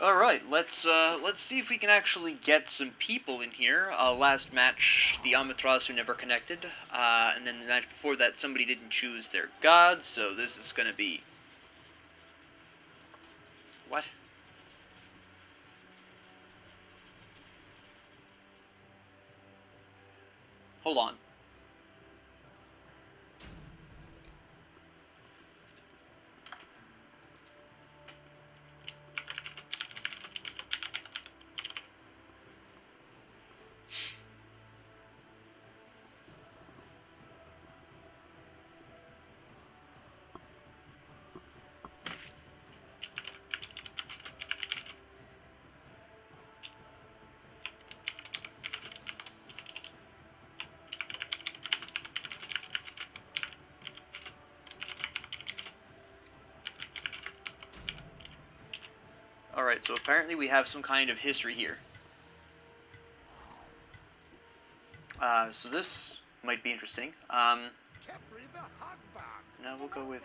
Alright, let's see if we can actually get some people in here. Last match, the Amaterasu never connected, and then the match before that, somebody didn't choose their god, so this is gonna be... What? Hold on. Alright, so apparently we have some kind of history here. So this might be interesting. No, we'll go with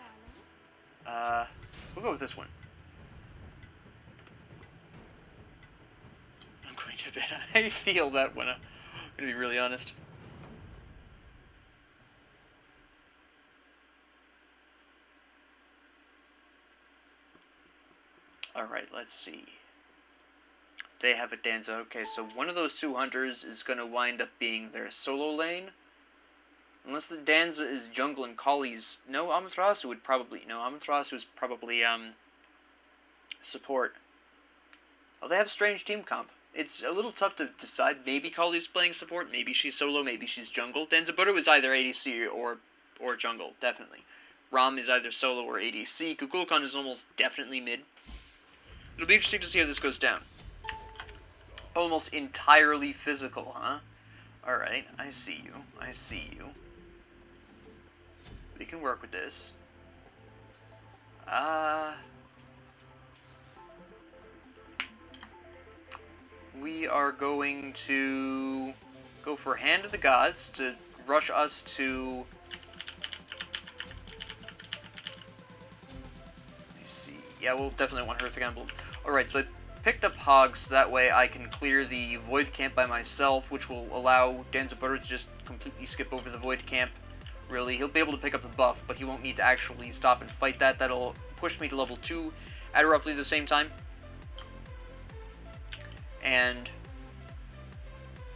this one. I'm going to bet I feel that one. I'm gonna be really honest. Alright, let's see. They have a Danza. Okay, so one of those two hunters is going to wind up being their solo lane. Unless the Danza is jungle and Kali's... No, Amaterasu would probably... No, Amaterasu is probably, support. Oh, they have strange team comp. It's a little tough to decide. Maybe Kali's playing support, maybe she's solo, maybe she's jungle. Danzaburou is either ADC or jungle, definitely. Ram is either solo or ADC. Kuku is almost definitely mid. It'll be interesting to see how this goes down. Almost entirely physical, huh? Alright, I see you. I see you. We can work with this. We are going to go for Hand of the Gods to rush us to... Let me see. Yeah, we'll definitely want Horrific Emblem. Alright, so I picked up Hog so that way I can clear the Void Camp by myself, which will allow Danzaburou to just completely skip over the Void Camp. Really, he'll be able to pick up the buff, but he won't need to actually stop and fight that. That'll push me to level 2 at roughly the same time. And...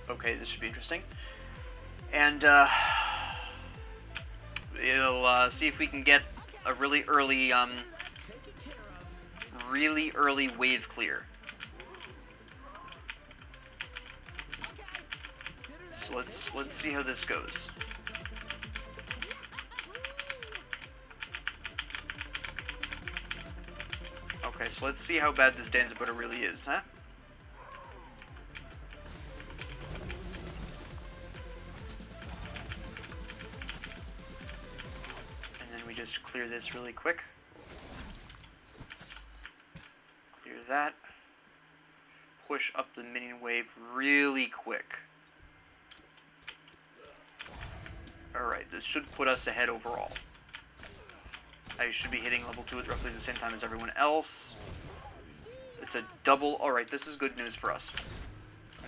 okay, this should be interesting. And, we'll, see if we can get a really early wave clear. So let's see how this goes. Okay, so let's see how bad this Danzaburou really is, huh? And then we just clear this really quick. Clear that. Push up the minion wave really quick. Alright, this should put us ahead overall. I should be hitting level 2 at roughly the same time as everyone else. It's a double... Alright, this is good news for us.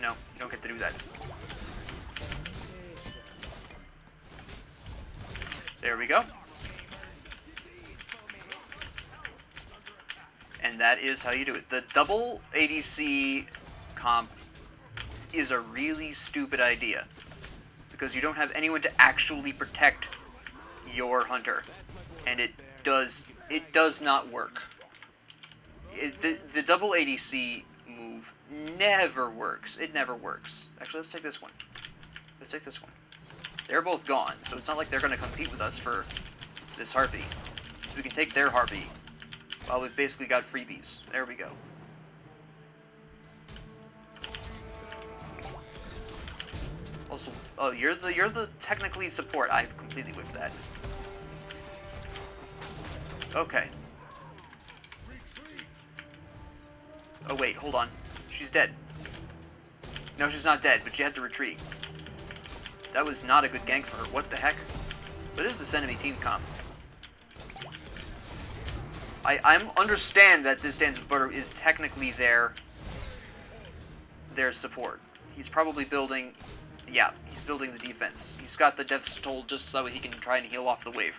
No, you don't get to do that. There we go. And that is how you do it. The double ADC comp is a really stupid idea. Because you don't have anyone to actually protect your hunter. And it does not work. The double ADC move never works. It never works. Actually, let's take this one. Let's take this one. They're both gone, so it's not like they're going to compete with us for this Harpy. So we can take their Harpy while we've basically got freebies. There we go. Also, oh, you're the technically support. I completely whiffed that. Okay. Oh wait, hold on. She's dead. No, she's not dead, but she had to retreat. That was not a good gank for her. What the heck? What is this enemy team comp? I understand that this Danzaburou is technically their support. He's probably building, yeah, he's building the defense. He's got the Death's Toll just so he can try and heal off the wave.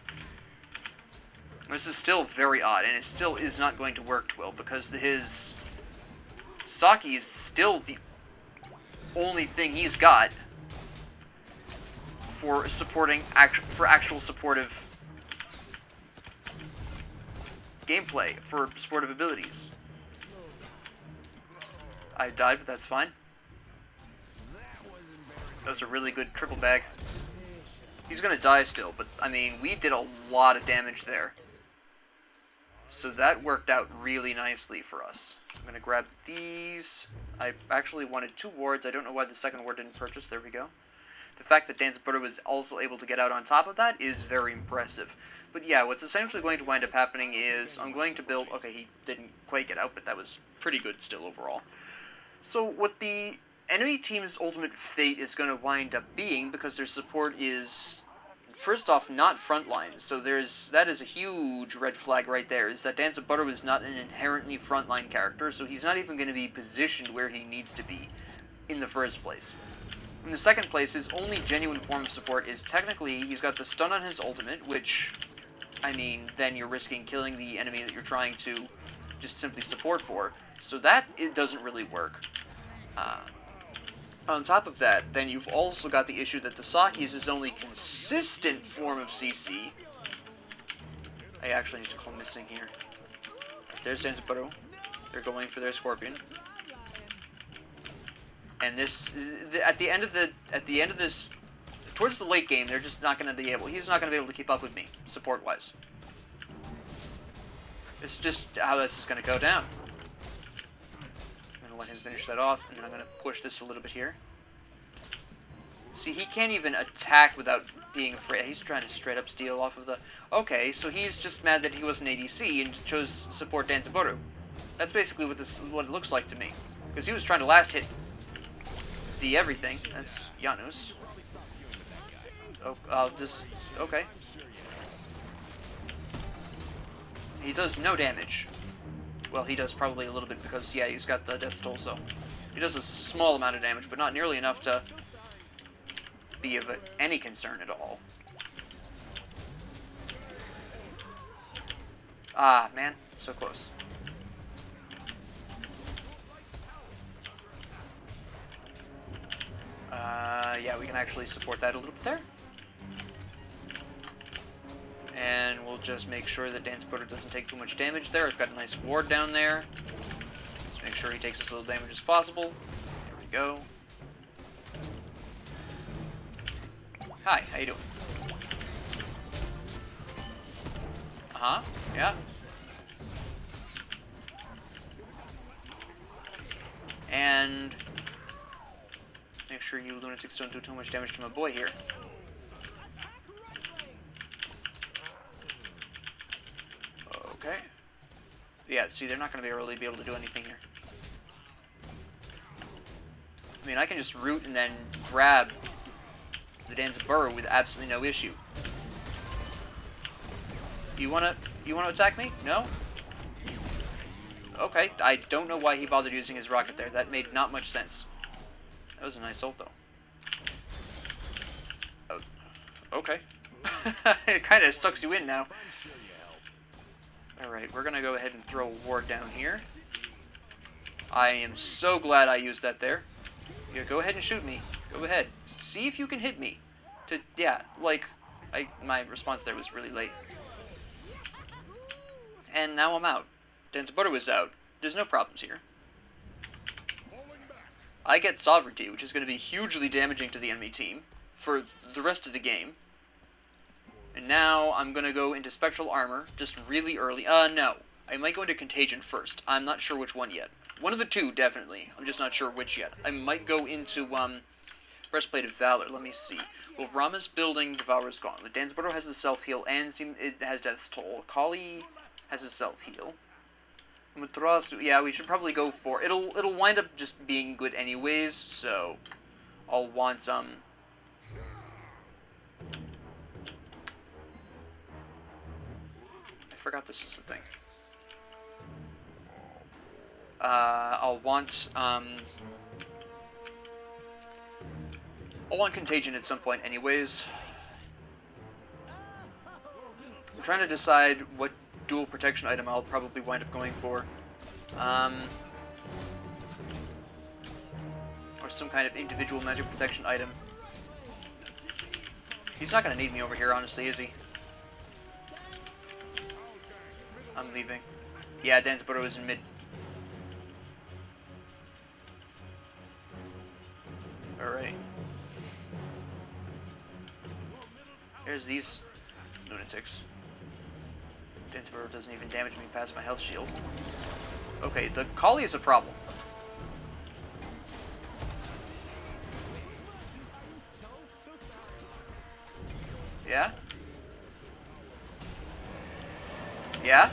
This is still very odd, and it still is not going to work well, because his Saki is still the only thing he's got for supporting actual supportive gameplay, for supportive abilities. I died, but that's fine. That was a really good triple bag. He's gonna die still, but I mean, we did a lot of damage there. So that worked out really nicely for us. I'm gonna grab these. I actually wanted 2 wards. I don't know why the second ward didn't purchase. There we go. The fact that Danzaburou was also able to get out on top of that is very impressive. But yeah, what's essentially going to wind up happening is I'm going to build... Okay, he didn't quite get out, but that was pretty good still overall. So what the enemy team's ultimate fate is going to wind up being, because their support is, first off, not frontline. So that is a huge red flag right there, is that Danzaburou is not an inherently frontline character, so he's not even going to be positioned where he needs to be in the first place. In the second place, his only genuine form of support is technically, he's got the stun on his ultimate, which, I mean, then you're risking killing the enemy that you're trying to just simply support for. So that, it doesn't really work. On top of that, then you've also got the issue that the Saki is his only consistent form of CC. I actually need to call missing here. There's Danzaburou. They're going for their Scorpion. And this, at the end of this, towards the late game, they're just not going to be able, he's not going to be able to keep up with me, support-wise. It's just how this is going to go down. I'm going to let him finish that off, and then I'm going to push this a little bit here. See, he can't even attack without being afraid. He's trying to straight up steal off of the... Okay, so he's just mad that he was an ADC and chose support Danzaburou. That's basically what it looks like to me. Because he was trying to last hit the everything. That's Janus. Oh, I'll just... Okay. He does no damage. Well, he does probably a little bit because, yeah, he's got the Death Toll, so... He does a small amount of damage, but not nearly enough to be of any concern at all. Ah, man. So close. Yeah, we can actually support that a little bit there. And we'll just make sure that Danzaburou doesn't take too much damage there. I've got a nice ward down there. Let's make sure he takes as little damage as possible. There we go. Hi, how you doing? Uh-huh, yeah. And make sure you lunatics don't do too much damage to my boy here. Okay. Yeah, see, they're not going to really be able to do anything here. I mean, I can just root and then grab the Danzaburou with absolutely no issue. You wanna attack me? No? Okay, I don't know why he bothered using his rocket there. That made not much sense. That was a nice ult, though. Oh, okay. It kind of sucks you in now. Alright, we're gonna go ahead and throw a ward down here. I am so glad I used that there. Yeah, go ahead and shoot me. Go ahead. See if you can hit me. Yeah, like, my response there was really late. And now I'm out. Danzaburou is out. There's no problems here. I get Sovereignty, which is going to be hugely damaging to the enemy team for the rest of the game. And now I'm going to go into Spectral Armor just really early. No. I might go into Contagion first. I'm not sure which one yet. One of the two, definitely. I'm just not sure which yet. I might go into, Breastplate of Valor. Let me see. Well, Rama's building Devourer's Gauntlet. Danzaburou has the self-heal, and it has Death's Toll. Kali has a self-heal. Amaterasu, yeah, we should probably go for... It'll wind up just being good anyways, so... I'll want, I forgot this is a thing. I'll want Contagion at some point anyways. I'm trying to decide what dual protection item I'll probably wind up going for. Or some kind of individual magic protection item. He's not going to need me over here, honestly, is he? I'm leaving. Yeah, Danzaburou is in mid. Alright. There's these lunatics. Danzaburou doesn't even damage me past my health shield. Okay, the collie is a problem. Yeah? Yeah?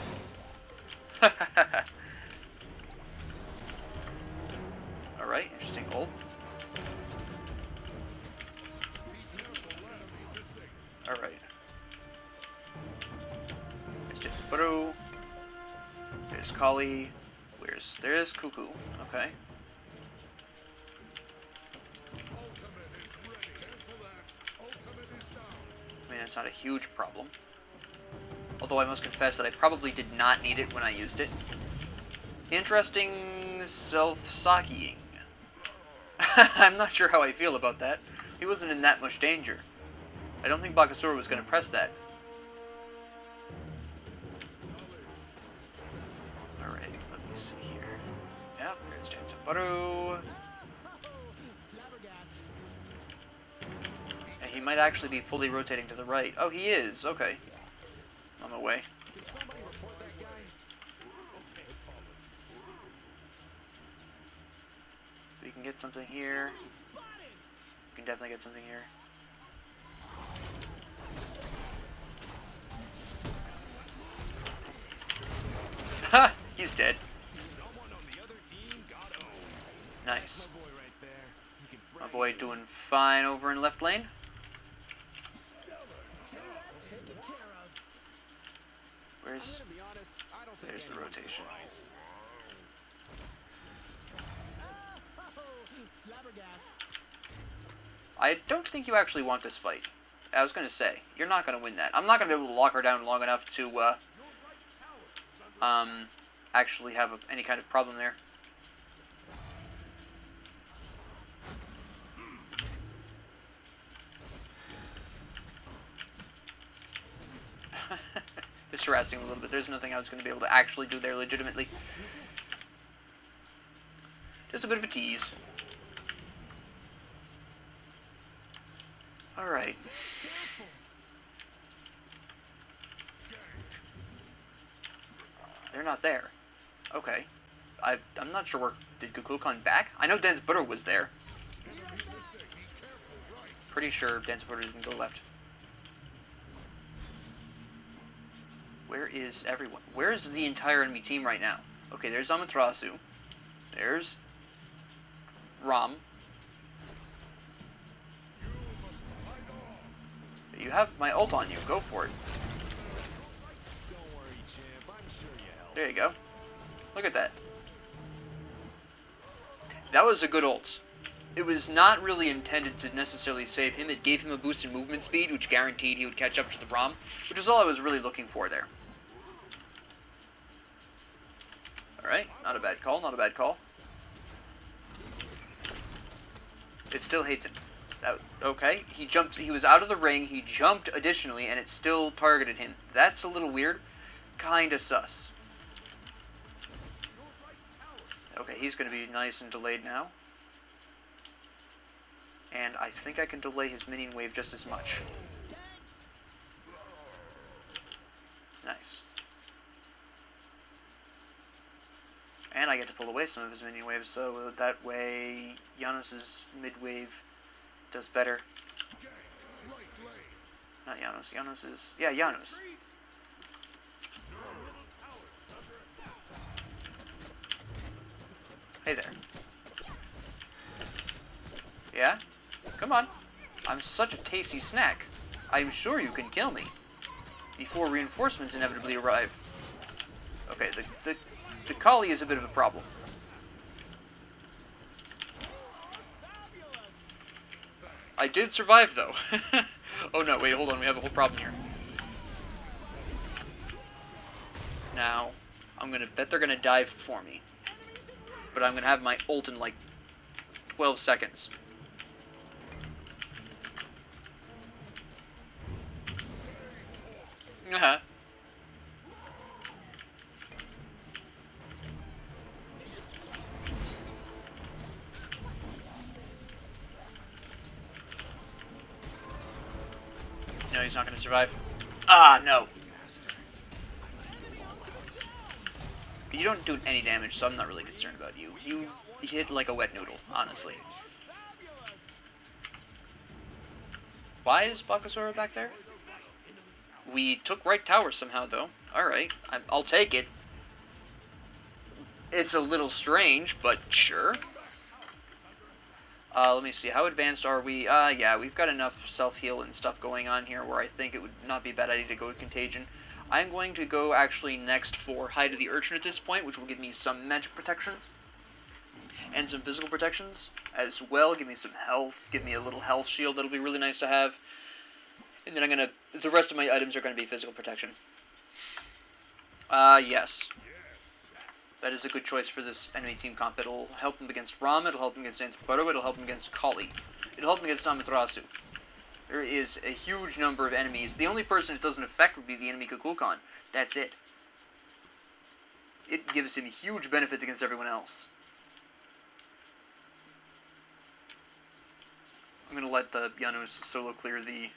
Alright, interesting ult. Alright. There's Danzaburou. There's Kali. There's Kuku. Okay. I mean, that's not a huge problem. Although I must confess that I probably did not need it when I used it. Interesting self-sakiing. I'm not sure how I feel about that. He wasn't in that much danger. I don't think Bakasura was going to press that. Alright, let me see here. Yep, there's Danzaburou. And he might actually be fully rotating to the right. Oh, he is. Okay. On the way. We can get something here. We can definitely get something here. Ha! He's dead. Nice. My boy doing fine over in left lane. There's the rotation. I don't think you actually want this fight. I was gonna say, you're not gonna win that. I'm not gonna be able to lock her down long enough to, actually have any kind of problem there. Just harassing a little bit. There's nothing I was going to be able to actually do there legitimately. Just a bit of a tease. Alright. They're not there. Okay. I'm not sure where... Did Kuku come back? I know Danzaburou was there. Pretty sure Danzaburou didn't go left. Where is everyone? Where is the entire enemy team right now? Okay, there's Amaterasu. There's Ram. You have my ult on you. Go for it. There you go. Look at that. That was a good ult. It was not really intended to necessarily save him. It gave him a boost in movement speed, which guaranteed he would catch up to the Ram, which is all I was really looking for there. Alright, not a bad call, not a bad call. It still hates him. Okay, he was out of the ring, he jumped additionally, and it still targeted him. That's a little weird. Kinda sus. Okay, he's gonna be nice and delayed now. And I think I can delay his minion wave just as much. Nice. And I get to pull away some of his minion waves, so that way Janos's mid-wave does better. Not Janos. Janos is... Yeah, Janos. Hey there. Yeah? Come on. I'm such a tasty snack. I'm sure you can kill me. Before reinforcements inevitably arrive. Okay, the collie is a bit of a problem. I did survive, though. Oh no, wait, hold on, we have a whole problem here. Now, I'm gonna bet they're gonna dive for me. But I'm gonna have my ult in like 12 seconds. Uh-huh. No, he's not gonna survive. Ah, no. You don't do any damage, so I'm not really concerned about you. You hit like a wet noodle, honestly. Why is Bakasura back there? We took right tower somehow, though. Alright, I'll take it. It's a little strange, but sure. Let me see, how advanced are we? Yeah, we've got enough self-heal and stuff going on here where I think it would not be a bad idea to go with Contagion. I'm going to go actually next for Hide of the Urchin at this point, which will give me some magic protections. And some physical protections as well. Give me some health, give me a little health shield, that'll be really nice to have. And then the rest of my items are going to be physical protection. Yes. That is a good choice for this enemy team comp. It'll help them against Rama, it'll help them against Danzaburou, it'll help them against Kali. It'll help them against Amaterasu. There is a huge number of enemies. The only person it doesn't affect would be the enemy Kuku. That's it. It gives him huge benefits against everyone else. I'm going to let the Janus solo clear the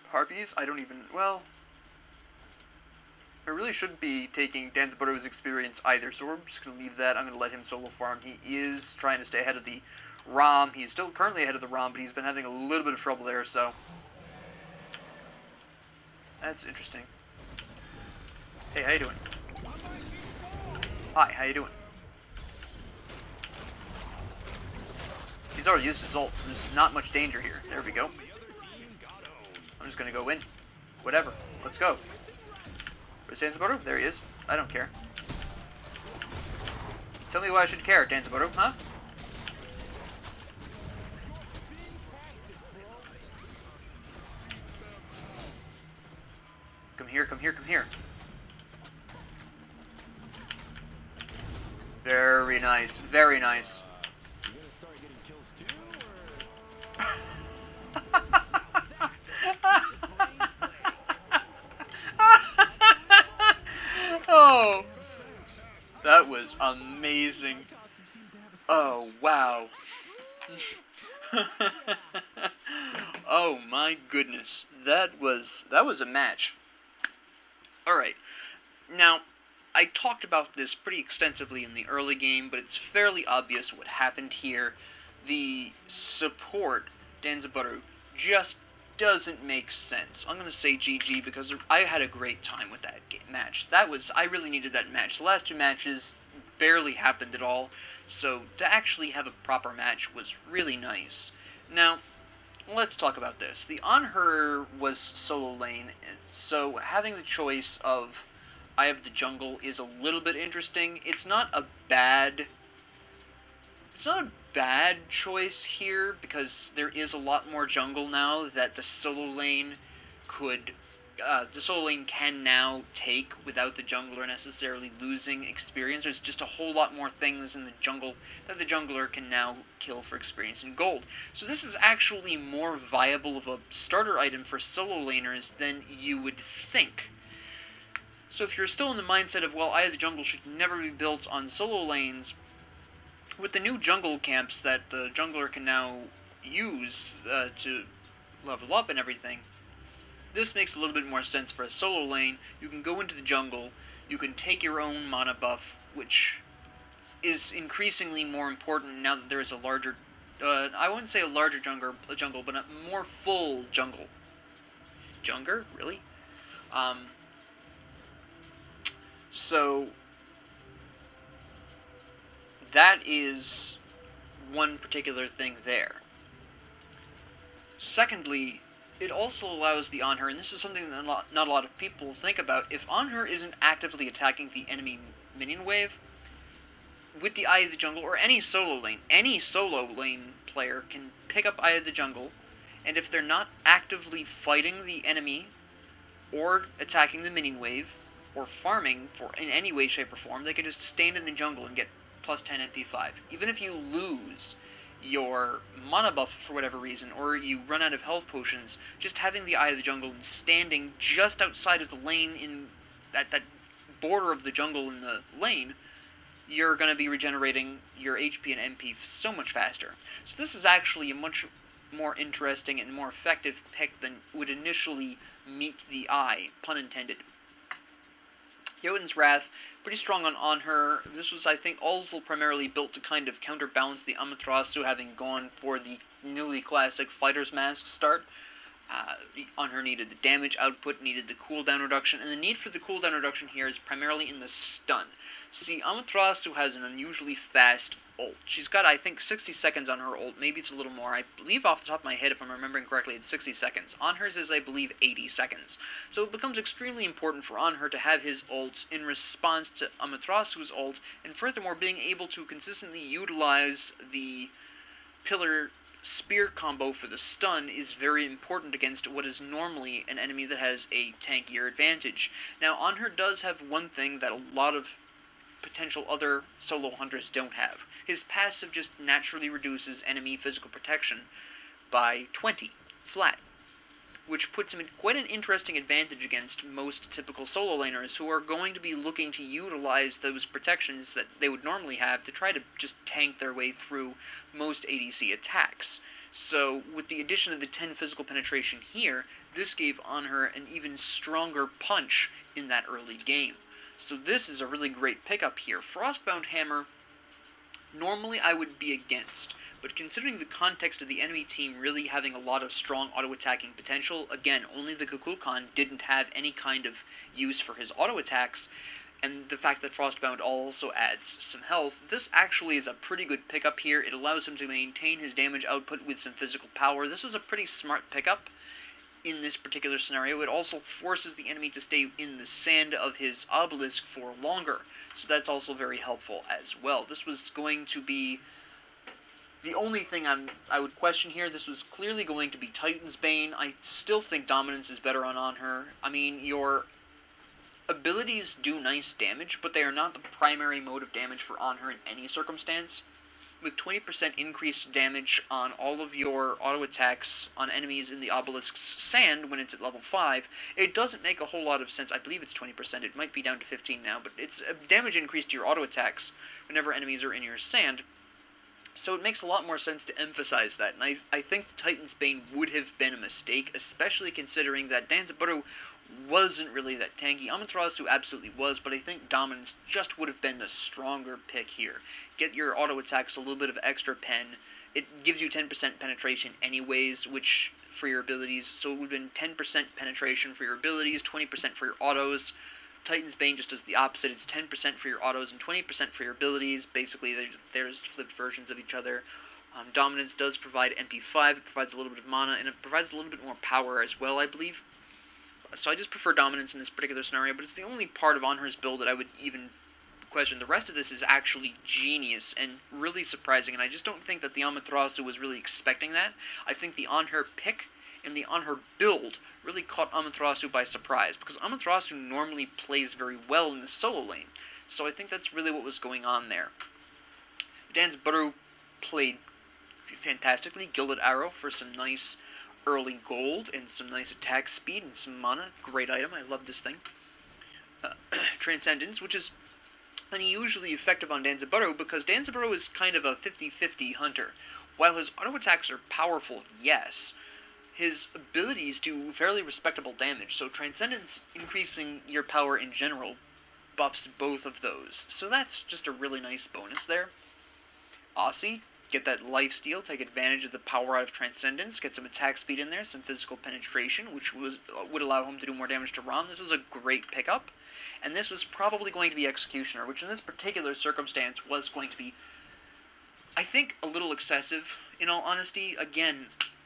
Harpies. I don't even... Well... I really shouldn't be taking Danzaburou's experience either, so we're just going to leave that. I'm going to let him solo farm. He is trying to stay ahead of the Ram. He's still currently ahead of the Ram, but he's been having a little bit of trouble there, so... That's interesting. Hey, how you doing? Hi, how you doing? He's already used his ult, so there's not much danger here. There we go. I'm just going to go in. Whatever. Let's go. Where's Danzaburou? There he is. I don't care. Tell me why I should care, Danzaburou, huh? Come here, come here, come here. Very nice, very nice. Oh, that was amazing. Oh, wow. Oh my goodness. That was a match. Alright. Now, I talked about this pretty extensively in the early game, but it's fairly obvious what happened here. The support, Danzaburou, just doesn't make sense. I'm going to say GG because I had a great time with that match. I really needed that match. The last two matches barely happened at all, so to actually have a proper match was really nice. Now, let's talk about this. The Anhur was solo lane, so having the choice of Eye of the Jungle is a little bit interesting. It's not a bad choice here, because there is a lot more jungle now that the solo lane can now take without the jungler necessarily losing experience. There's just a whole lot more things in the jungle that the jungler can now kill for experience and gold. So this is actually more viable of a starter item for solo laners than you would think. So if you're still in the mindset of, well, Eye of the Jungle should never be built on solo lanes, with the new jungle camps that the jungler can now use to level up and everything, this makes a little bit more sense for a solo lane. You can go into the jungle, you can take your own mana buff, which is increasingly more important now that there is a larger, I wouldn't say a larger jungle, but a more full jungle. Junger? Really? So that is one particular thing there. Secondly, it also allows the Anhur, and this is something that not a lot of people think about, if Anhur isn't actively attacking the enemy minion wave, with the Eye of the Jungle, or any solo lane player can pick up Eye of the Jungle and if they're not actively fighting the enemy, or attacking the minion wave, or farming for in any way, shape, or form, they can just stand in the jungle and get plus 10 NP5. Even if you lose your mana buff for whatever reason, or you run out of health potions, just having the Eye of the Jungle and standing just outside of the lane in that border of the jungle in the lane, you're going to be regenerating your HP and MP so much faster. So this is actually a much more interesting and more effective pick than would initially meet the eye, pun intended. Jotun's Wrath, pretty strong on her. This was, I think, also primarily built to kind of counterbalance the Amaterasu having gone for the newly classic Fighter's Mask start. On her needed the damage output, needed the cooldown reduction, and the need for the cooldown reduction here is primarily in the stun. See, Amaterasu has an unusually fast ult. She's got, I think, 60 seconds on her ult. Maybe it's a little more. I believe off the top of my head, if I'm remembering correctly, it's 60 seconds. On hers is, I believe, 80 seconds. So it becomes extremely important for On her to have his ult in response to Amaterasu's ult, and furthermore, being able to consistently utilize the Pillar Spear combo for the stun is very important against what is normally an enemy that has a tankier advantage. Now, On her does have one thing that a lot of potential other solo hunters don't have. His passive just naturally reduces enemy physical protection by 20, flat, which puts him in quite an interesting advantage against most typical solo laners who are going to be looking to utilize those protections that they would normally have to try to just tank their way through most ADC attacks. So, with the addition of the 10 physical penetration here, this gave On her an even stronger punch in that early game. So this is a really great pickup here. Frostbound Hammer, normally I would be against, but considering the context of the enemy team really having a lot of strong auto-attacking potential, again, only the Kuku didn't have any kind of use for his auto-attacks, and the fact that Frostbound also adds some health, this actually is a pretty good pickup here. It allows him to maintain his damage output with some physical power. This was a pretty smart pickup in this particular scenario. It also forces the enemy to stay in the sand of his obelisk for longer, so that's also very helpful as well. This was going to be the only thing I would question here. This was clearly going to be Titan's Bane. I still think Dominance is better on her. I mean, your abilities do nice damage, but they are not the primary mode of damage for On her in any circumstance. With 20% increased damage on all of your auto attacks on enemies in the obelisk's sand when it's at level 5, it doesn't make a whole lot of sense. I believe it's 20%, it might be down to 15 now, but it's a damage increase to your auto attacks whenever enemies are in your sand. So it makes a lot more sense to emphasize that, and I think the Titan's Bane would have been a mistake, especially considering that Danzaburou wasn't really that tanky. Amaterasu absolutely was, but I think Dominance just would have been the stronger pick here. Get your auto attacks a little bit of extra pen. It gives you 10% penetration anyways, which for your abilities, so it would have been 10% penetration for your abilities, 20% for your autos. Titan's Bane just does the opposite. It's 10% for your autos and 20% for your abilities. Basically, there's flipped versions of each other. Dominance does provide MP5, it provides a little bit of mana, and it provides a little bit more power as well, I believe. So I just prefer Dominance in this particular scenario, but it's the only part of On her's build that I would even question. The rest of this is actually genius and really surprising, and I just don't think that the Amaterasu was really expecting that. I think the On her pick and the On her build really caught Amaterasu by surprise, because Amaterasu normally plays very well in the solo lane, so I think that's really what was going on there. Danzaburou played fantastically. Gilded Arrow for some nice early gold and some nice attack speed and some mana. Great item. I love this thing. Transcendence, which is unusually effective on Danzaburou because Danzaburou is kind of a 50-50 hunter. While his auto attacks are powerful, yes, his abilities do fairly respectable damage, so Transcendence increasing your power in general buffs both of those. So that's just a really nice bonus there. Aussie, get that lifesteal, take advantage of the power out of Transcendence, get some attack speed in there, some physical penetration, which would allow him to do more damage to Ram. This was a great pickup, and this was probably going to be Executioner, which in this particular circumstance was going to be, I think, a little excessive, in all honesty. Again,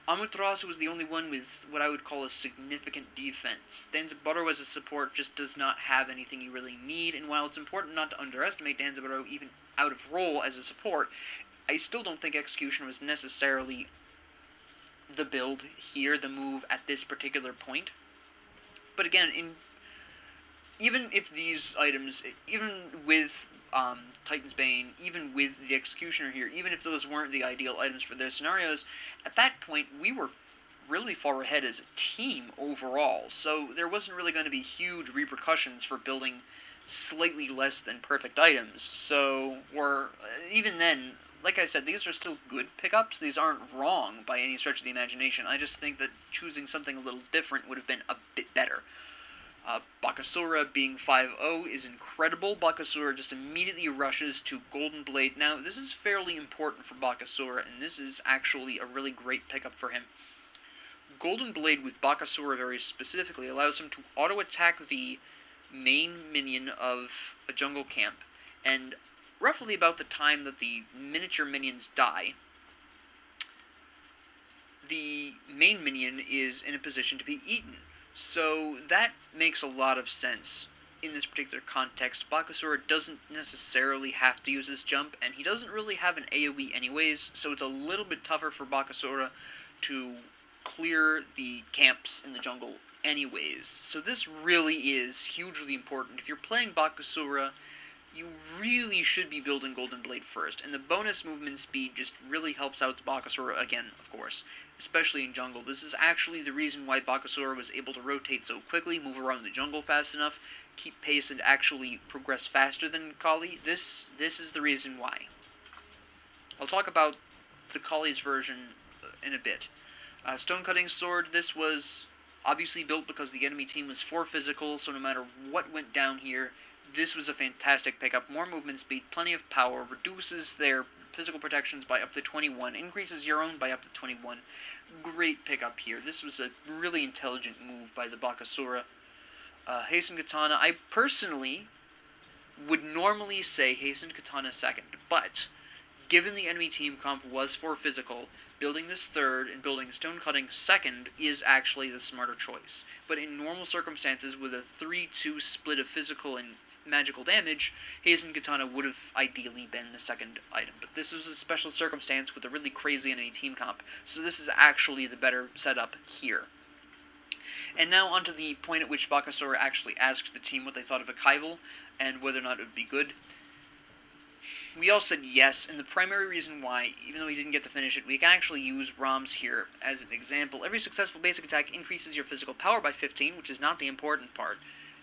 Amaterasu was the only one with what I would call a significant defense. Danzaburou as a support just does not have anything you really need, and while it's important not to underestimate Danzaburou even out of role as a support, I still don't think Executioner was necessarily the build here, the move at this particular point. But again, even if these items, even with Titan's Bane, even with the Executioner here, even if those weren't the ideal items for their scenarios, at that point we were really far ahead as a team overall, so there wasn't really going to be huge repercussions for building slightly less than perfect items. So, or even then, like I said, these are still good pickups. These aren't wrong by any stretch of the imagination. I just think that choosing something a little different would have been a bit better. Bakasura being 5-0 is incredible. Bakasura just immediately rushes to Golden Blade. Now, this is fairly important for Bakasura, and this is actually a really great pickup for him. Golden Blade with Bakasura very specifically allows him to auto-attack the main minion of a jungle camp, and roughly about the time that the miniature minions die, the main minion is in a position to be eaten. So that makes a lot of sense in this particular context. Bakasura doesn't necessarily have to use his jump, and he doesn't really have an AoE anyways, so it's a little bit tougher for Bakasura to clear the camps in the jungle anyways. So this really is hugely important. If you're playing Bakasura, you really should be building Golden Blade first, and the bonus movement speed just really helps out the Bakasura again, of course, especially in jungle. This is actually the reason why Bakasura was able to rotate so quickly, move around the jungle fast enough, keep pace, and actually progress faster than Kali. This is the reason why. I'll talk about the Kali's version in a bit. Stone Cutting Sword, this was obviously built because the enemy team was 4 physical, so no matter what went down here, this was a fantastic pickup. More movement speed, plenty of power, reduces their physical protections by up to 21, increases your own by up to 21. Great pickup here. This was a really intelligent move by the Bakasura. Hastened Katana, I personally would normally say Hastened Katana second, but given the enemy team comp was 4 physical, building this third and building Stone Cutting second is actually the smarter choice. But in normal circumstances, with a 3-2 split of physical and magical damage, Hastened Katana would have ideally been the second item. But this was a special circumstance with a really crazy enemy team comp, so this is actually the better setup here. And now onto the point at which Bakasura actually asked the team what they thought of Akival, and whether or not it would be good. We all said yes, and the primary reason why, even though he didn't get to finish it, we can actually use ROMs here as an example. Every successful basic attack increases your physical power by 15, which is not the important part,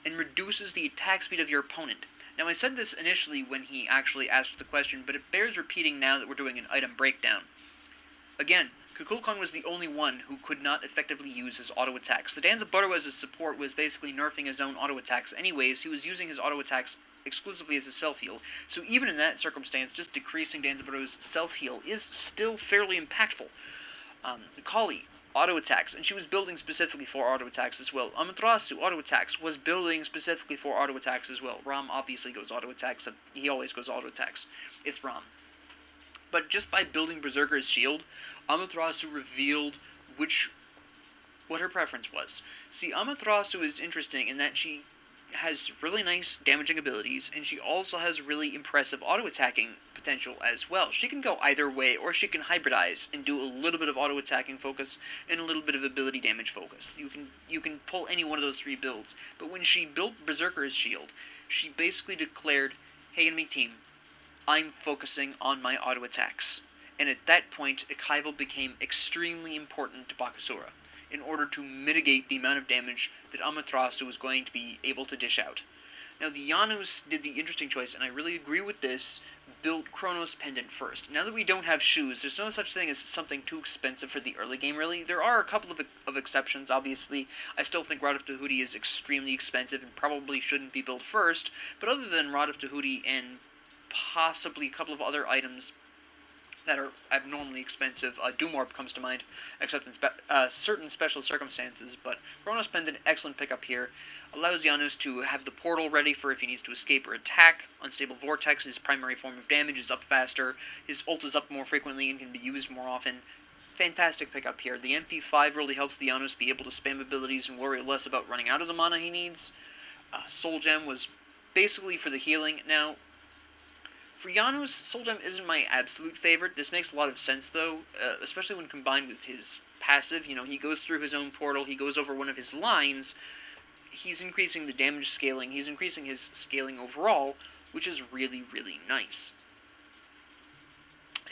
and reduces the attack speed of your opponent. Now, I said this initially when he actually asked the question, but it bears repeating now that we're doing an item breakdown. Again, Kukulkan was the only one who could not effectively use his auto-attacks. The Danzaburou as his support was basically nerfing his own auto-attacks anyways. He was using his auto-attacks exclusively as a self-heal. So even in that circumstance, just decreasing Danzaburou's self-heal is still fairly impactful. Kali, auto-attacks, and she was building specifically for auto-attacks as well. Amaterasu, auto-attacks, was building specifically for auto-attacks as well. Ram obviously goes auto-attacks. He always goes auto-attacks. It's Ram. But just by building Berserker's Shield, Amaterasu revealed what her preference was. See, Amaterasu is interesting in that she has really nice damaging abilities, and she also has really impressive auto-attacking potential as well. She can go either way, or she can hybridize and do a little bit of auto-attacking focus and a little bit of ability damage focus. You can pull any one of those 3 builds. But when she built Berserker's Shield, she basically declared, hey enemy team, I'm focusing on my auto-attacks. And at that point, Akival became extremely important to Bakasura in order to mitigate the amount of damage that Amaterasu was going to be able to dish out. Now, the Janus did the interesting choice, and I really agree with this, built Chronos Pendant first. Now that we don't have shoes, there's no such thing as something too expensive for the early game, really. There are a couple of exceptions, obviously. I still think Rod of Tahuti is extremely expensive and probably shouldn't be built first, but other than Rod of Tahuti and possibly a couple of other items that are abnormally expensive, Doomorb comes to mind, except in certain special circumstances, but Chronos Pendant, excellent pickup here. Allows Janus to have the portal ready for if he needs to escape or attack. Unstable Vortex, his primary form of damage, is up faster. His ult is up more frequently and can be used more often. Fantastic pickup here. The MP5 really helps the Janus be able to spam abilities and worry less about running out of the mana he needs. Soul Gem was basically for the healing. Now, for Janus, Soul Gem isn't my absolute favorite. This makes a lot of sense, though, especially when combined with his passive, you know, he goes through his own portal, he goes over one of his lines, he's increasing the damage scaling, he's increasing his scaling overall, which is really, really nice.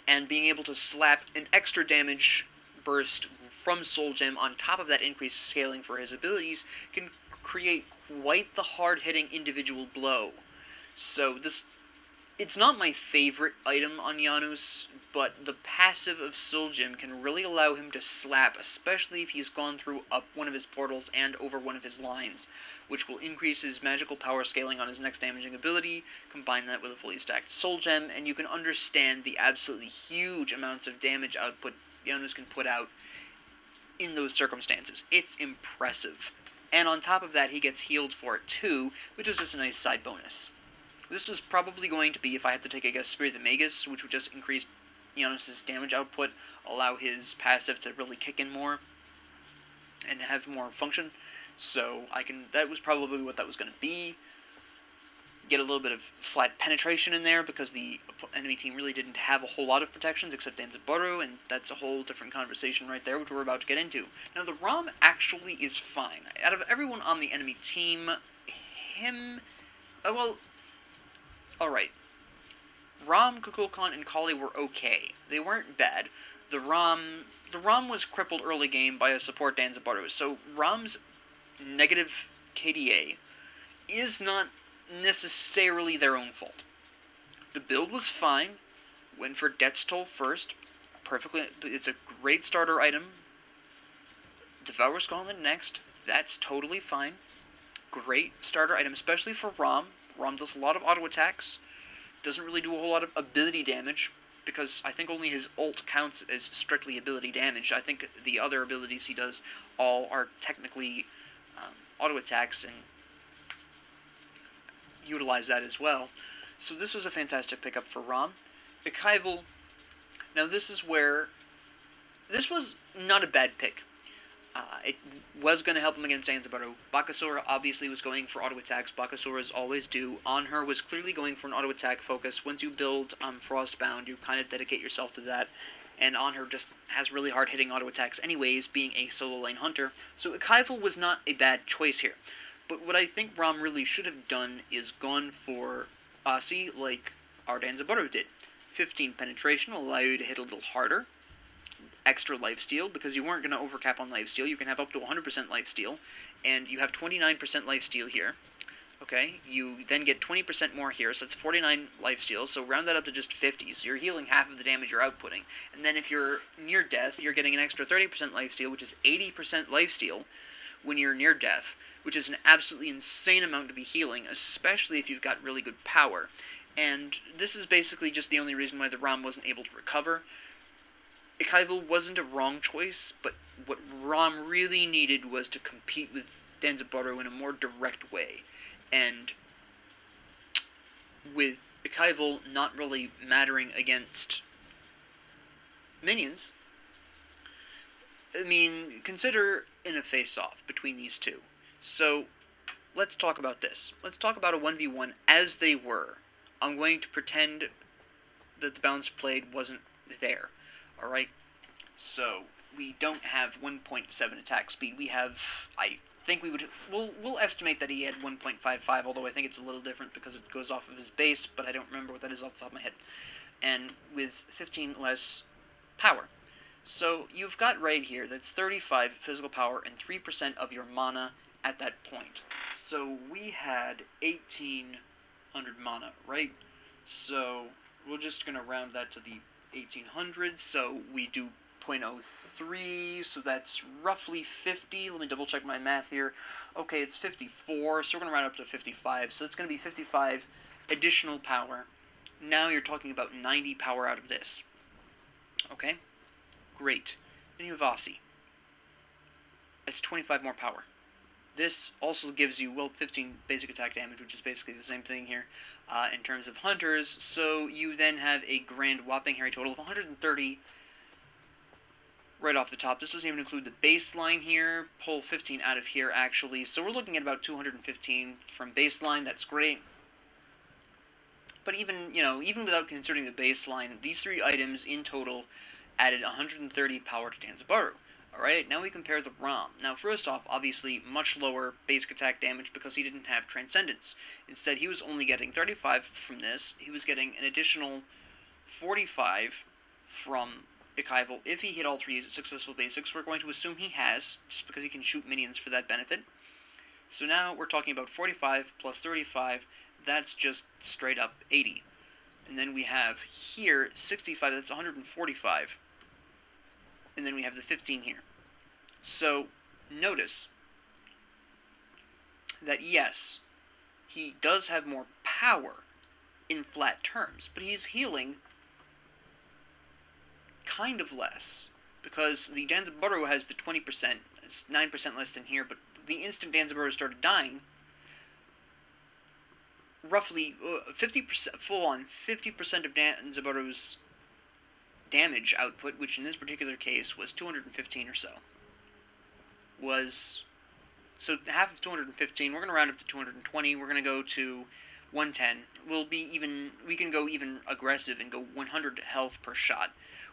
And being able to slap an extra damage burst from Soul Gem on top of that increased scaling for his abilities can create quite the hard-hitting individual blow. So it's not my favorite item on Janus, but the passive of Soul Gem can really allow him to slap, especially if he's gone through up one of his portals and over one of his lines, which will increase his magical power scaling on his next damaging ability. Combine that with a fully stacked Soul Gem, and you can understand the absolutely huge amounts of damage output Janus can put out in those circumstances. It's impressive. And on top of that, he gets healed for it too, which is just a nice side bonus. This was probably going to be, if I had to take a guess, Spirit of the Magus, which would just increase Janus' damage output, allow his passive to really kick in more, and have more function. So that was probably what that was going to be. Get a little bit of flat penetration in there, because the enemy team really didn't have a whole lot of protections except Danzaburou, and that's a whole different conversation right there, which we're about to get into. Now, the Ram actually is fine. Out of everyone on the enemy team, alright. Ram, Kukulkan, and Kali were okay. They weren't bad. The Ram was crippled early game by a support Danzaburou, so Ram's negative KDA is not necessarily their own fault. The build was fine. Went for Death's Toll first. It's a great starter item. Devour's Gauntlet next. That's totally fine. Great starter item, especially for Ram. Ram does a lot of auto attacks. Doesn't really do a whole lot of ability damage, because I think only his ult counts as strictly ability damage. I think the other abilities he does all are technically auto attacks, and utilize that as well. So this was a fantastic pickup for Ram. Ikaival, now this was not a bad pick. It was going to help him against Danzaburou. Bakasura obviously was going for auto attacks. Bakasuras always do. On her was clearly going for an auto attack focus. Once you build Frostbound, you kind of dedicate yourself to that. And On her just has really hard hitting auto attacks anyways, being a solo lane hunter. So Ikaival was not a bad choice here. But what I think Ram really should have done is gone for Aussie like our Danzaburou did. 15 penetration will allow you to hit a little harder. Extra lifesteal, because you weren't going to overcap on lifesteal. You can have up to 100% lifesteal, and you have 29% lifesteal here. Okay, you then get 20% more here, so that's 49 lifesteal, so round that up to just 50, so you're healing half of the damage you're outputting. And then if you're near death, you're getting an extra 30% lifesteal, which is 80% lifesteal when you're near death, which is an absolutely insane amount to be healing, especially if you've got really good power. And this is basically just the only reason why the Ram wasn't able to recover. Ikaival wasn't a wrong choice, but what Ram really needed was to compete with Danzaburou in a more direct way. And with Ikaival not really mattering against minions, I mean, consider in a face-off between these two. So, let's talk about this. Let's talk about a 1v1 as they were. I'm going to pretend that the balance played wasn't there. Alright? So, we don't have 1.7 attack speed. We have, I think we'll estimate that he had 1.55, although I think it's a little different because it goes off of his base, but I don't remember what that is off the top of my head. And with 15 less power. So, you've got right here, that's 35 physical power and 3% of your mana at that point. So, we had 1800 mana, right? So, we're just going to round that to the 1800s, so we do 0.03, so that's roughly 50. Let me double check my math here. Okay, it's 54, so we're going to round up to 55, so it's going to be 55 additional power. Now you're talking about 90 power out of this. Okay? Great. Then you have Aussie. It's 25 more power. This also gives you, well, 15 basic attack damage, which is basically the same thing here in terms of hunters. So you then have a grand whopping hairy total of 130 right off the top. This doesn't even include the baseline here. Pull 15 out of here, actually. So we're looking at about 215 from baseline. That's great. But even without considering the baseline, these three items in total added 130 power to Danzaburou. Alright, now we compare the Ram. Now, first off, obviously, much lower basic attack damage because he didn't have Transcendence. Instead, he was only getting 35 from this. He was getting an additional 45 from Ikaival if he hit all 3 successful basics. We're going to assume he has, just because he can shoot minions for that benefit. So now we're talking about 45 plus 35, that's just straight up 80. And then we have here 65, that's 145. And then we have the 15 here. So notice that yes, he does have more power in flat terms, but he's healing kind of less, because the Danzaburou has the 20%, it's 9% less than here, but the instant Danzaburou started dying, roughly 50%, full on 50% of Danzaburou's damage output, which in this particular case was 215 or so, was, so half of 215, we're going to round up to 220, we're going to go to 110, we can go even aggressive and go 100 health per shot,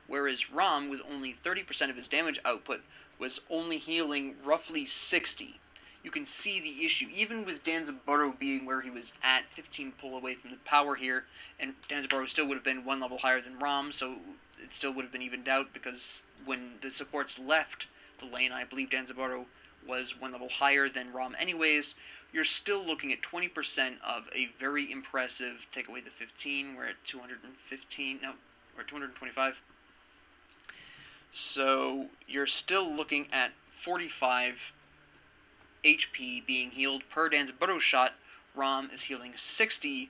whereas Ram, with only 30% of his damage output, was only healing roughly 60. You can see the issue, even with Danzaburou being where he was at, 15 pull away from the power here, and Danzaburou still would have been 1 level higher than Ram, so it still would have been evened out, because when the supports left the lane, I believe Danzaburou was 1 level higher than Ram anyways. You're still looking at 20% of a very impressive, take away the 15, we're at 215, no, we're at 225. So you're still looking at 45 HP being healed per Danzaburou shot. Ram is healing 60.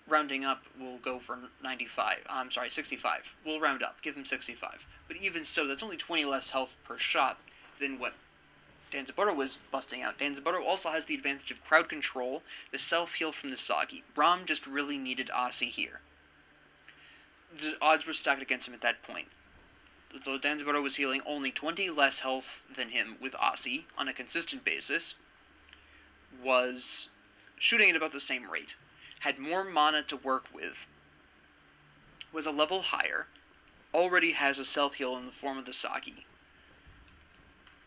Rounding up, we'll go for 95. I'm sorry, 65. We'll round up, give him 65. But even so, that's only 20 less health per shot than what Danzaburou was busting out. Danzaburou also has the advantage of crowd control, the self-heal from the Sagi. Ram just really needed Aussie here. The odds were stacked against him at that point. Though Danzaburou was healing only 20 less health than him with Aussie on a consistent basis, was shooting at about the same rate, had more mana to work with, was a level higher, already has a self-heal in the form of the Sagi.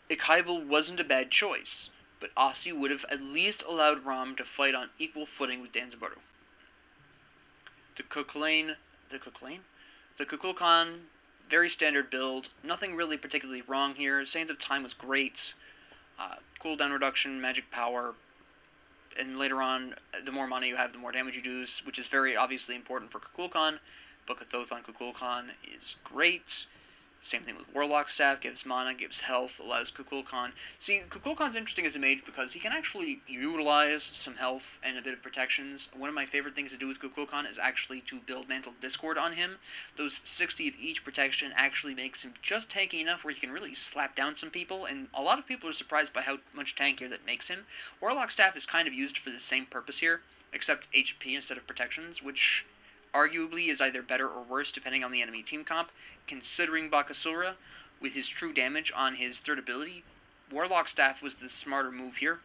Ikaival wasn't a bad choice, but Aussie would have at least allowed Ram to fight on equal footing with Danzaburou. The Kukulkan, very standard build, nothing really particularly wrong here. Sands of Time was great, cooldown reduction, magic power, and later on, the more mana you have, the more damage you do, which is very obviously important for Kukulkan. Book of Thoth on Kukulkan is great. Same thing with Warlock Staff, gives mana, gives health, allows Kukulkan. See, Kukulkan's interesting as a mage because he can actually utilize some health and a bit of protections. One of my favorite things to do with Kukulkan is actually to build Mantle Discord on him. Those 60 of each protection actually makes him just tanky enough where he can really slap down some people, and a lot of people are surprised by how much tankier that makes him. Warlock Staff is kind of used for the same purpose here, except HP instead of protections, which arguably is either better or worse depending on the enemy team comp. Considering Bakasura, with his true damage on his third ability, Warlock Staff was the smarter move here.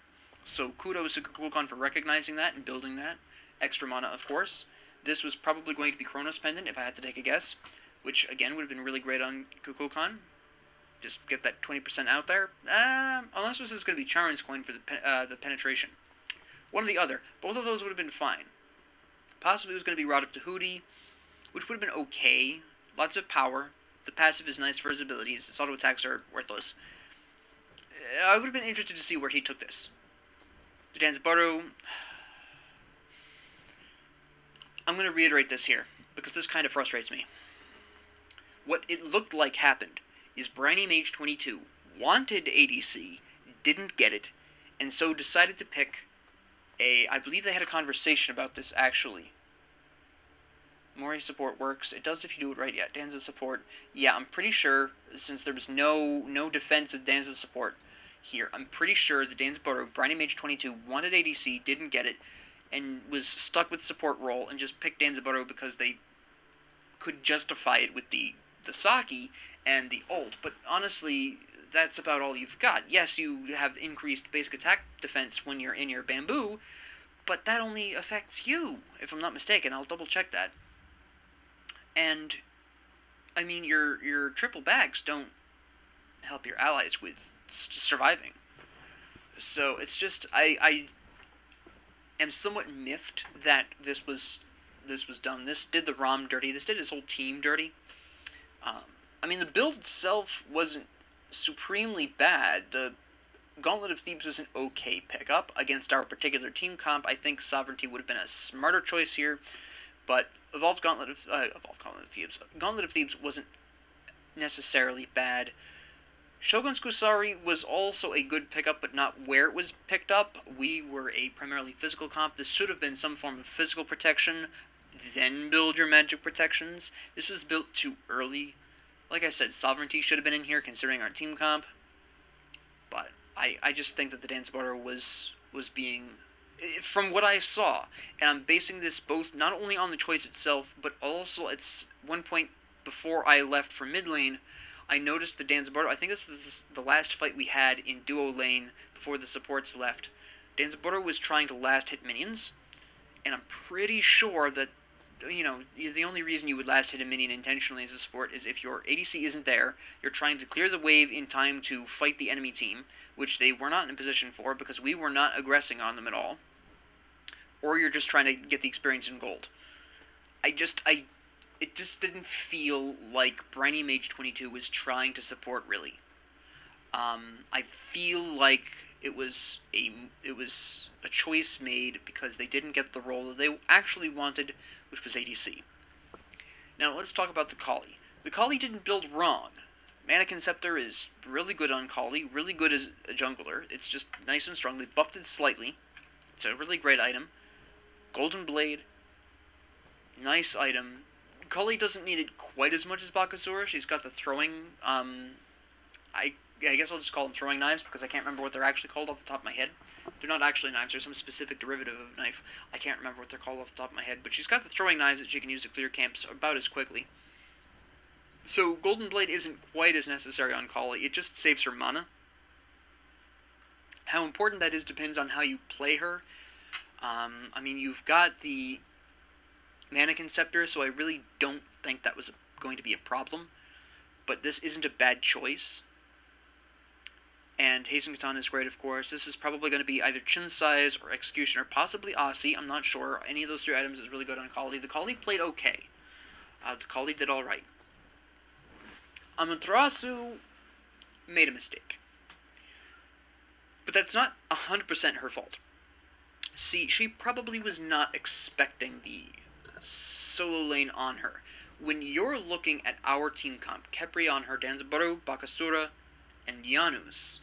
So kudos to Kukulkan for recognizing that and building that. Extra mana, of course. This was probably going to be Chronos Pendant if I had to take a guess, which again would have been really great on Kukulkan. Just get that 20% out there. Unless this is going to be Charon's Coin for the penetration. One or the other. Both of those would have been fine. Possibly it was going to be Rod of Tahuti, which would have been okay. Lots of power. The passive is nice for his abilities. His auto attacks are worthless. I would have been interested to see where he took this. The Danzaburou. I'm going to reiterate this here, because this kind of frustrates me. What it looked like happened is Briny Mage 22 wanted ADC, didn't get it, and so decided to pick I believe they had a conversation about this, actually. Mori support works. It does if you do it right. Yeah, Danza support. Yeah, I'm pretty sure, since there was no defense of Danza support here, I'm pretty sure the Danzaburou, Briny Mage 22, wanted ADC, didn't get it, and was stuck with support role, and just picked Danzaburou because they could justify it with the Saki and the ult. But honestly, that's about all you've got. Yes, you have increased basic attack defense when you're in your bamboo, but that only affects you, if I'm not mistaken. I'll double check that. And I mean, your triple bags don't help your allies with surviving. So it's just I am somewhat miffed that this was done. This did the ROM dirty. This did his whole team dirty. I mean, the build itself wasn't supremely bad. The Gauntlet of Thebes was an okay pickup against our particular team comp. I think Sovereignty would have been a smarter choice here, but Gauntlet of Thebes wasn't necessarily bad. Shogun's Kusari was also a good pickup, but not where it was picked up. We were a primarily physical comp. This should have been some form of physical protection, then build your magic protections. This was built too early. Like I said, Sovereignty should have been in here considering our team comp. But I just think that the Danzaburou was being, from what I saw, and I'm basing this both not only on the choice itself, but also at one point before I left for mid lane, I noticed the Danzaburou, I think this is the last fight we had in duo lane before the supports left. Danzaburou was trying to last hit minions, and I'm pretty sure that, you know, the only reason you would last hit a minion intentionally as a support is if your ADC isn't there, you're trying to clear the wave in time to fight the enemy team, which they were not in a position for because we were not aggressing on them at all, or you're just trying to get the experience in gold. It just didn't feel like Briny Mage 22 was trying to support really. I feel like it was a choice made because they didn't get the role that they actually wanted, which was ADC. Now let's talk about the Kali. The Kali didn't build wrong. Mannequin Scepter is really good on Kali, really good as a jungler. It's just nice and strong. They buffed it slightly. It's a really great item. Golden Blade, nice item. Kali doesn't need it quite as much as Bakasura. She's got the throwing, I guess I'll just call them throwing knives because I can't remember what they're actually called off the top of my head. They're not actually knives. There's some specific derivative of a knife. I can't remember what they're called off the top of my head, but she's got the throwing knives that she can use to clear camps about as quickly. So Golden Blade isn't quite as necessary on Kali. It just saves her mana. How important that is depends on how you play her. I mean, you've got the Mannequin Scepter, so I really don't think that was going to be a problem. But this isn't a bad choice. And Hasten Katana is great, of course. This is probably going to be either Chin Size or Executioner, possibly Aussie. I'm not sure. Any of those three items is really good on Kali. The Kali played okay. The Kali did alright. Amaterasu made a mistake. But that's not 100% her fault. See, she probably was not expecting the solo lane on her. When you're looking at our team comp, Khepri on her, Danzaburou, Bakasura, and Janus,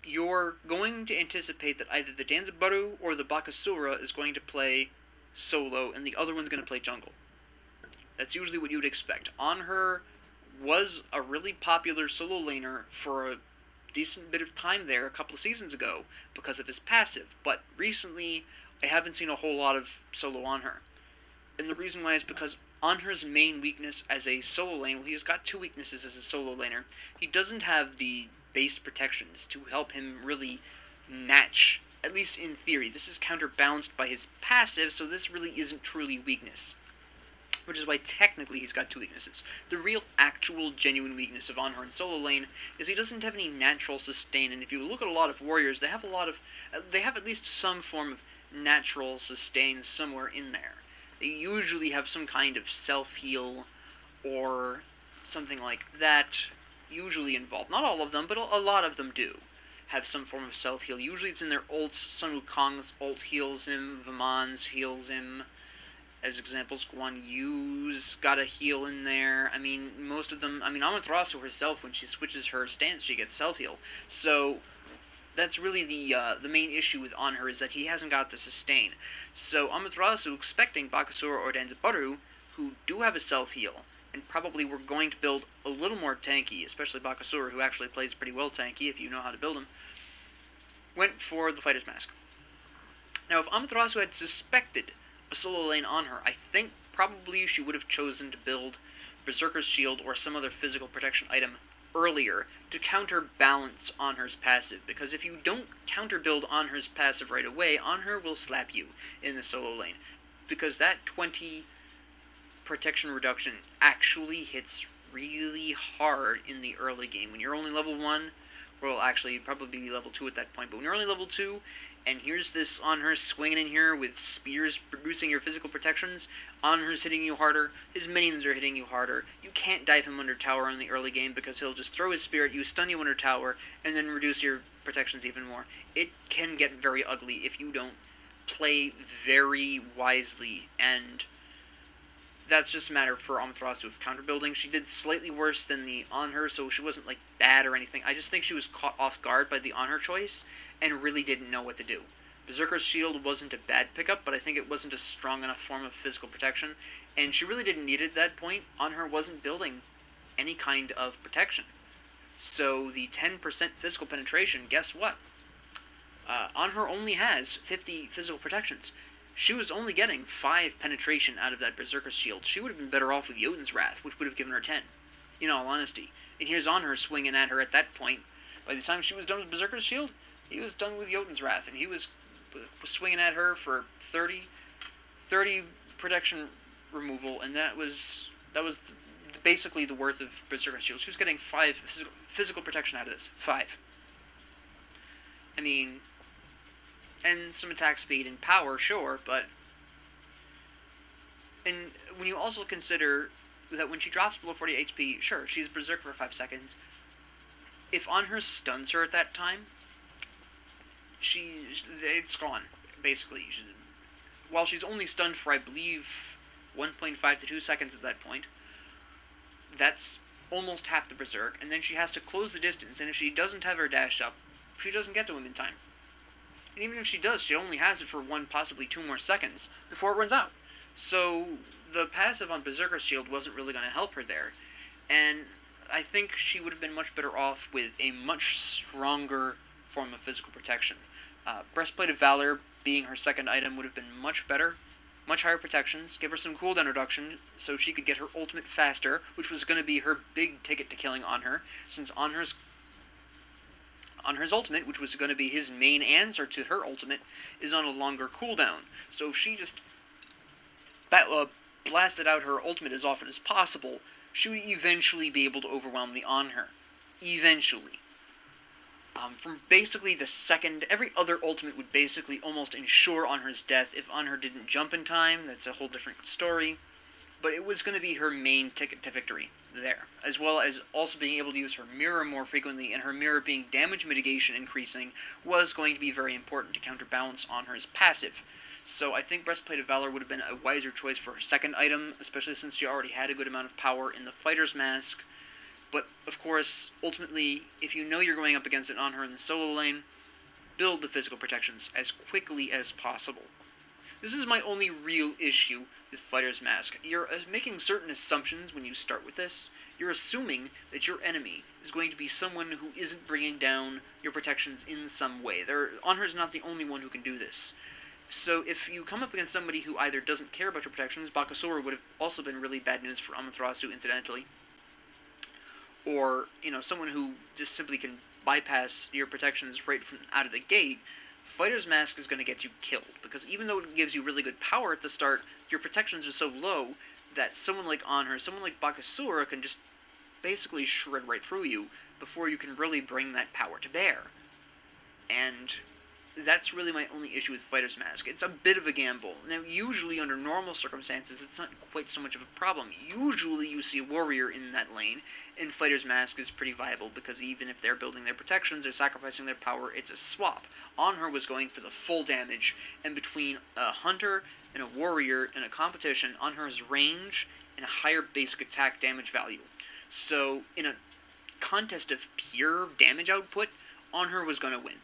you're going to anticipate that either the Danzaburou or the Bakasura is going to play solo, and the other one's going to play jungle. That's usually what you would expect. On her was a really popular solo laner for a decent bit of time there a couple of seasons ago because of his passive, but recently I haven't seen a whole lot of solo on her. And the reason why is because Anher's main weakness as a solo lane, well, he's got two weaknesses as a solo laner. He doesn't have the base protections to help him really match, at least in theory. This is counterbalanced by his passive, so this really isn't truly weakness. Which is why technically he's got two weaknesses. The real, actual, genuine weakness of Anher in solo lane is he doesn't have any natural sustain, and if you look at a lot of warriors, they have at least some form of natural sustain somewhere in there. They usually have some kind of self-heal or something like that usually involved. Not all of them, but a lot of them do have some form of self-heal. Usually it's in their ults. Sun Wukong's ult heals him, Vaman's heals him. As examples, Guan Yu's got a heal in there. I mean, most of them, Amaterasu herself, when she switches her stance, she gets self-heal. So that's really the main issue with Anher, is that he hasn't got the sustain. So Amaterasu, expecting Bakasura or Danzaburou, who do have a self-heal, and probably were going to build a little more tanky, especially Bakasura, who actually plays pretty well tanky if you know how to build him, went for the Fighter's Mask. Now, if Amaterasu had suspected a solo lane on her, I think probably she would have chosen to build Berserker's Shield or some other physical protection item earlier to counterbalance Anher's passive, because if you don't counterbuild Anher's passive right away, Anher will slap you in the solo lane, because that 20 protection reduction actually hits really hard in the early game. When you're only level 1, well, actually, you'd probably be level 2 at that point, but when you're only level 2, and here's this on her swinging in here with spears producing your physical protections, on her's hitting you harder, his minions are hitting you harder, you can't dive him under tower in the early game because he'll just throw his spear at you, stun you under tower, and then reduce your protections even more. It can get very ugly if you don't play very wisely, and that's just a matter for Amaterasu of counter building. She did slightly worse than the on her, so she wasn't like bad or anything. I just think she was caught off guard by the on her choice and really didn't know what to do. Berserker's Shield wasn't a bad pickup, but I think it wasn't a strong enough form of physical protection, and she really didn't need it at that point. On her wasn't building any kind of protection. So the 10% physical penetration, guess what? On her only has 50 physical protections. She was only getting 5 penetration out of that Berserker's Shield. She would have been better off with Jotun's Wrath, which would have given her 10, in all honesty. And here's on her swinging at her at that point. By the time she was done with Berserker's Shield, he was done with Jotun's Wrath, and he was swinging at her for 30 protection removal, and that was basically the worth of Berserker's Shield. She was getting 5 physical protection out of this. 5. I mean, and some attack speed and power, sure, but... And when you also consider that when she drops below 40 HP, sure, she's Berserk for 5 seconds. If on her stuns her at that time, it's gone, basically. While she's only stunned for, I believe, 1.5 to 2 seconds at that point, that's almost half the Berserk, and then she has to close the distance, and if she doesn't have her dash up, she doesn't get to him in time. And even if she does, she only has it for 1, possibly 2 more seconds before it runs out. So the passive on Berserker's Shield wasn't really going to help her there, and I think she would have been much better off with a much stronger form of physical protection. Breastplate of Valor being her second item would have been much better, much higher protections, give her some cooldown reduction so she could get her ultimate faster, which was going to be her big ticket to killing on her, since on her's ultimate, which was going to be his main answer to her ultimate, is on a longer cooldown. So if she just blasted out her ultimate as often as possible, she would eventually be able to overwhelm the on her. Eventually. From basically the second, every other ultimate would basically almost ensure on her's death if on her didn't jump in time. That's a whole different story. But it was going to be her main ticket to victory there, as well as also being able to use her mirror more frequently, and her mirror being damage mitigation increasing was going to be very important to counterbalance on her's passive. So I think Breastplate of Valor would have been a wiser choice for her second item, especially since she already had a good amount of power in the Fighter's Mask. But, of course, ultimately, if you know you're going up against it on her in the solo lane, build the physical protections as quickly as possible. This is my only real issue with Fighter's Mask. You're making certain assumptions when you start with this. You're assuming that your enemy is going to be someone who isn't bringing down your protections in some way. Honor is not the only one who can do this. So if you come up against somebody who either doesn't care about your protections, Bakasura would have also been really bad news for Amaterasu, incidentally, or, someone who just simply can bypass your protections right from out of the gate, Fighter's Mask is going to get you killed, because even though it gives you really good power at the start, your protections are so low that someone like Honor, someone like Bakasura can just basically shred right through you before you can really bring that power to bear. And that's really my only issue with Fighter's Mask. It's a bit of a gamble. Now, usually under normal circumstances, it's not quite so much of a problem. Usually you see a warrior in that lane, and Fighter's Mask is pretty viable, because even if they're building their protections, they're sacrificing their power, it's a swap. On her was going for the full damage, and between a hunter and a warrior in a competition, on her's range and a higher basic attack damage value. So, in a contest of pure damage output, on her was going to win.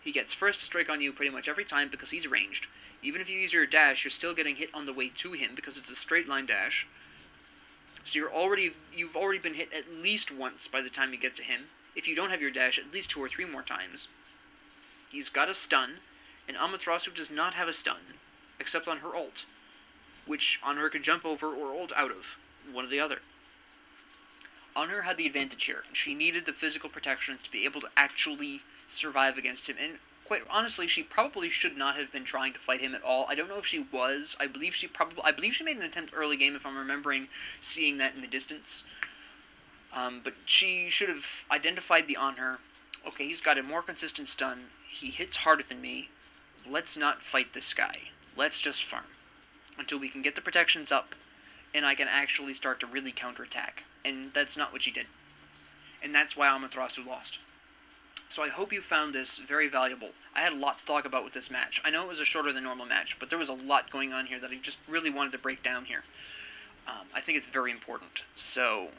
He gets first strike on you pretty much every time because he's ranged. Even if you use your dash, you're still getting hit on the way to him because it's a straight line dash. So you've already been hit at least once by the time you get to him. If you don't have your dash, at least 2 or 3 more times. He's got a stun, and Amaterasu does not have a stun, except on her ult, which Honor could jump over or ult out of, one or the other. Honor had the advantage here. She needed the physical protections to be able to actually survive against him, and quite honestly, she probably should not have been trying to fight him at all. I don't know if she was. I believe she made an attempt early game, if I'm remembering seeing that in the distance. But she should have identified the on her. Okay, he's got a more consistent stun. He hits harder than me. Let's not fight this guy. Let's just farm until we can get the protections up and I can actually start to really counterattack. And that's not what she did. And that's why Amaterasu lost. So I hope you found this very valuable. I had a lot to talk about with this match. I know it was a shorter than normal match, but there was a lot going on here that I just really wanted to break down here. I think it's very important. So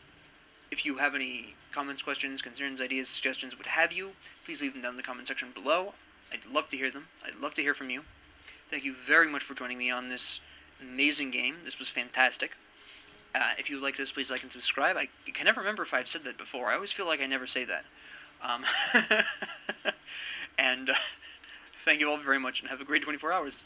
if you have any comments, questions, concerns, ideas, suggestions, what have you, please leave them down in the comment section below. I'd love to hear them. I'd love to hear from you. Thank you very much for joining me on this amazing game. This was fantastic. If you like this, please like and subscribe. I can never remember if I've said that before. I always feel like I never say that. And thank you all very much, and have a great 24 hours.